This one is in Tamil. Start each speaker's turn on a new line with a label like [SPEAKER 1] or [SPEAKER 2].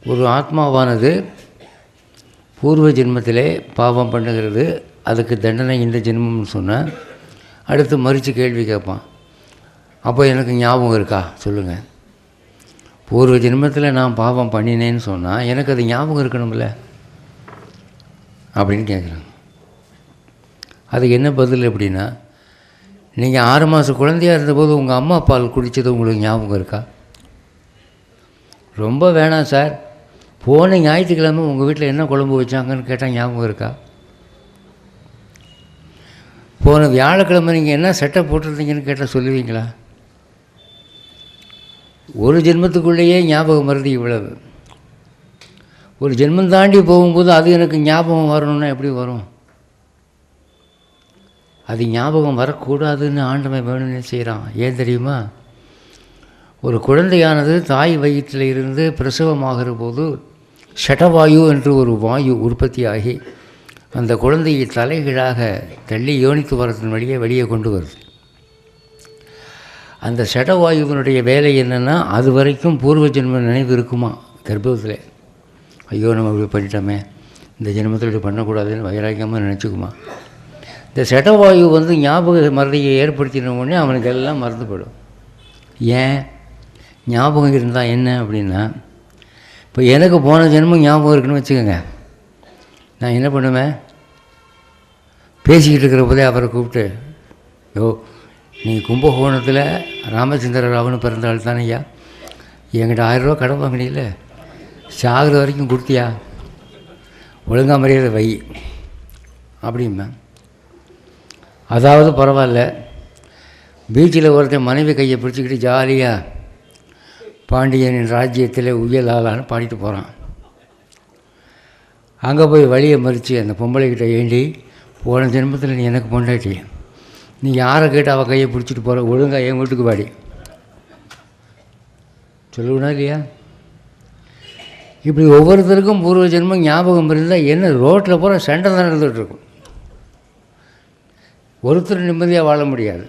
[SPEAKER 1] ஒரு ஆத்மாவானது பூர்வ ஜென்மத்திலே பாவம் பண்ணுகிறது, அதுக்கு தண்டனை இந்த ஜென்மம்னு சொன்னால் அடுத்து மறித்து கேள்வி கேட்பான். அப்போ எனக்கு ஞாபகம் இருக்கா சொல்லுங்கள்? பூர்வ ஜென்மத்தில் நான் பாவம் பண்ணினேன்னு சொன்னால் எனக்கு அது ஞாபகம் இருக்கணும்ல அப்படின்னு கேட்குறாங்க. அதுக்கு என்ன பதில் அப்படின்னா, நீங்கள் 6 மாத குழந்தையாக இருந்தபோது உங்கள் அம்மா பால் குடித்தது உங்களுக்கு ஞாபகம் இருக்கா? ரொம்ப வேணாம் சார், போன ஞாயிற்றுக்கிழமை உங்கள் வீட்டில் என்ன குழம்பு வச்சாங்கன்னு கேட்டால் ஞாபகம் இருக்கா? போன வியாழக்கிழமை நீங்கள் என்ன சட்டை போட்டிருந்தீங்கன்னு கேட்டால் சொல்லுவீங்களா? ஒரு ஜென்மத்துக்குள்ளேயே ஞாபகம் மருதி இவ்வளவு. ஒரு ஜென்மம் தாண்டி போகும்போது அது எனக்கு ஞாபகம் வரணும்னா எப்படி வரும்? அது ஞாபகம் வரக்கூடாதுன்னு ஆண்டவன் வேணும்னு செய்கிறான். ஏன் தெரியுமா? ஒரு குழந்தையானது தாய் வயிற்றில் இருந்து பிரசவமாகிற போது ஷடவாயு என்று ஒரு வாயு உற்பத்தியாகி அந்த குழந்தையை தலைகீழாக தள்ளி யோனித்து வரத்தின் வழியே வெளியே கொண்டு வருது. அந்த ஷடவாயுவினுடைய வேலை என்னென்னா, அது வரைக்கும் பூர்வ ஜென்ம நினைவு இருக்குமா கர்ப்பத்தில். ஐயோ நம்ம இப்படி பண்ணிட்டோமே, இந்த ஜென்மத்தில் இப்படி பண்ணக்கூடாதுன்னு வைராக்கியமாக நினச்சிக்குமா. இந்த ஷடவாயு ஞாபக மறதியை ஏற்படுத்தின உடனே அவனுக்கு எல்லாம் மறந்து போயிடும். ஏன்? ஞாபகம் இருந்தால் என்ன அப்படின்னா, இப்போ எனக்கு போன ஜென்மம் ஞாபகம் இருக்குன்னு வச்சுக்கோங்க, நான் என்ன பண்ணுவேன்? பேசிக்கிட்டு இருக்கிற போதே அவரை கூப்பிட்டு, யோ நீ கும்பகோணத்தில் ராமச்சந்திர ராவனு பிறந்தாள் தானே ஐயா, என்கிட்ட 1000 ரூபா கடன் வாங்கினீல, சாகிற வரைக்கும் கொடுத்தியா? ஒழுங்கா மரியாதை வை அப்படிம்பேன். அதாவது பரவாயில்ல, பீச்சில் ஒருத்தன் மனைவி கையை பிடிச்சிக்கிட்டு ஜாலியாக பாண்டியனின் ராஜ்யத்தில் உயலாலான்னு பாடிட்டு போகிறான். அங்கே போய் வழியை மறித்து அந்த பொம்பளைக்கிட்ட, ஏண்டி போன ஜென்மத்தில் நீ எனக்கு பொண்டாட்டி, நீ யாரை கேட்டு அவள் கையை பிடிச்சிட்டு போகிற, ஒழுங்காக என் வீட்டுக்கு பாடி சொல்லுவனா இல்லையா? இப்படி ஒவ்வொருத்தருக்கும் பூர்வ ஜென்மம் ஞாபகம் இருந்தால் என்ன ரோட்டில் போகிற சண்டை தான் நடந்துகிட்ருக்கும். ஒருத்தர் நிம்மதியாக வாழ முடியாது.